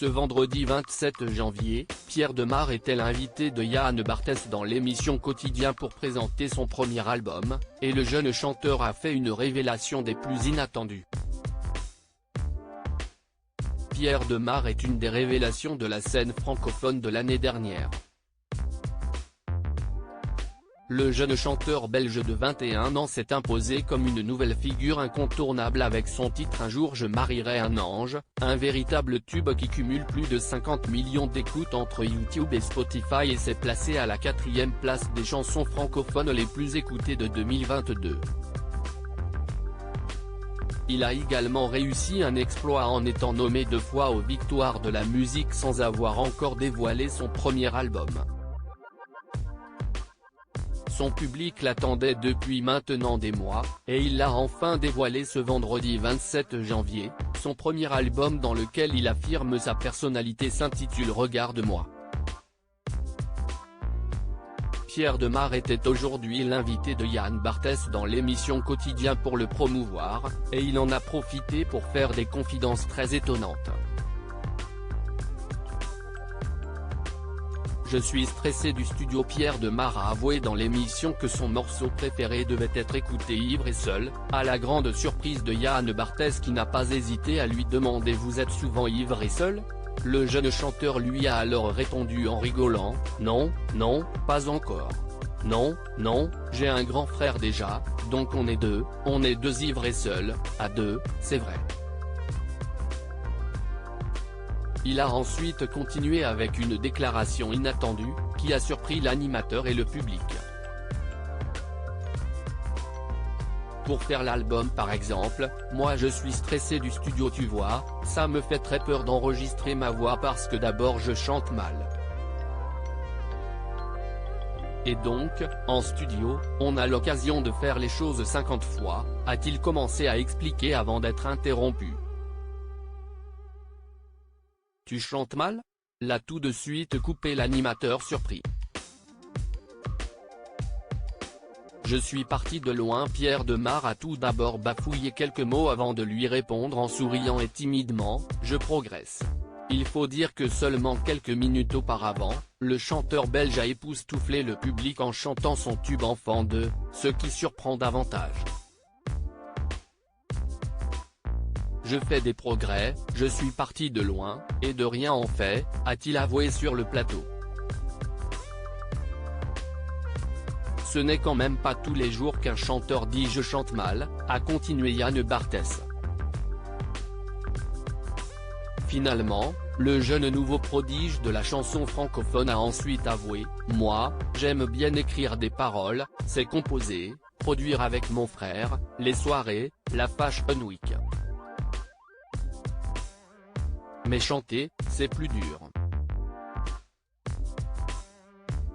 Ce vendredi 27 janvier, Pierre Demar était l'invité de Yann Barthès dans l'émission Quotidien pour présenter son premier album, et le jeune chanteur a fait une révélation des plus inattendues. Pierre Demar est une des révélations de la scène francophone de l'année dernière. Le jeune chanteur belge de 21 ans s'est imposé comme une nouvelle figure incontournable avec son titre Un jour je marierai un ange, un véritable tube qui cumule plus de 50 millions d'écoutes entre YouTube et Spotify et s'est placé à la 4e place des chansons francophones les plus écoutées de 2022. Il a également réussi un exploit en étant nommé 2 fois aux Victoires de la musique sans avoir encore dévoilé son premier album. Son public l'attendait depuis maintenant des mois, et il l'a enfin dévoilé ce vendredi 27 janvier, son premier album dans lequel il affirme sa personnalité s'intitule Regarde-moi. Pierre Demar était aujourd'hui l'invité de Yann Barthès dans l'émission Quotidien pour le promouvoir, et il en a profité pour faire des confidences très étonnantes. Je suis stressé du studio. Pierre Demar a avoué dans l'émission que son morceau préféré devait être écouté ivre et seul, à la grande surprise de Yann Barthès qui n'a pas hésité à lui demander « Vous êtes souvent ivre et seul ?» Le jeune chanteur lui a alors répondu en rigolant « Non, non, pas encore. Non, non, j'ai un grand frère déjà, donc on est deux ivres et seuls, à deux, c'est vrai. » Il a ensuite continué avec une déclaration inattendue, qui a surpris l'animateur et le public. Pour faire l'album par exemple, moi je suis stressé du studio tu vois, ça me fait très peur d'enregistrer ma voix parce que d'abord je chante mal. Et donc, en studio, on a l'occasion de faire les choses 50 fois, a-t-il commencé à expliquer avant d'être interrompu. Tu chantes mal ? L'a tout de suite coupé l'animateur surpris. Je suis parti de loin. Pierre Demar a tout d'abord bafouillé quelques mots avant de lui répondre en souriant et timidement, je progresse. Il faut dire que seulement quelques minutes auparavant, le chanteur belge a époustouflé le public en chantant son tube Enfant 2, ce qui surprend davantage. Je fais des progrès, je suis parti de loin, et de rien en fait, a-t-il avoué sur le plateau. Ce n'est quand même pas tous les jours qu'un chanteur dit je chante mal, a continué Yann Barthès. Finalement, le jeune nouveau prodige de la chanson francophone a ensuite avoué « Moi, j'aime bien écrire des paroles, c'est composer, produire avec mon frère, les soirées, la Fashion Week. Mais chanter, c'est plus dur. »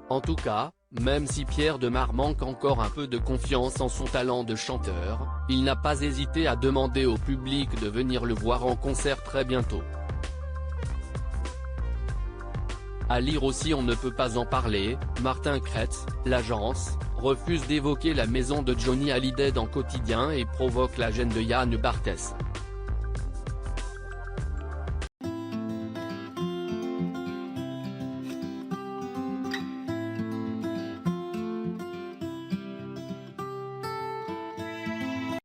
En tout cas, même si Pierre Demar manque encore un peu de confiance en son talent de chanteur, il n'a pas hésité à demander au public de venir le voir en concert très bientôt. À lire aussi On ne peut pas en parler, Martin Kretz, l'agence, refuse d'évoquer la maison de Johnny Hallyday dans Quotidien et provoque la gêne de Yann Barthès.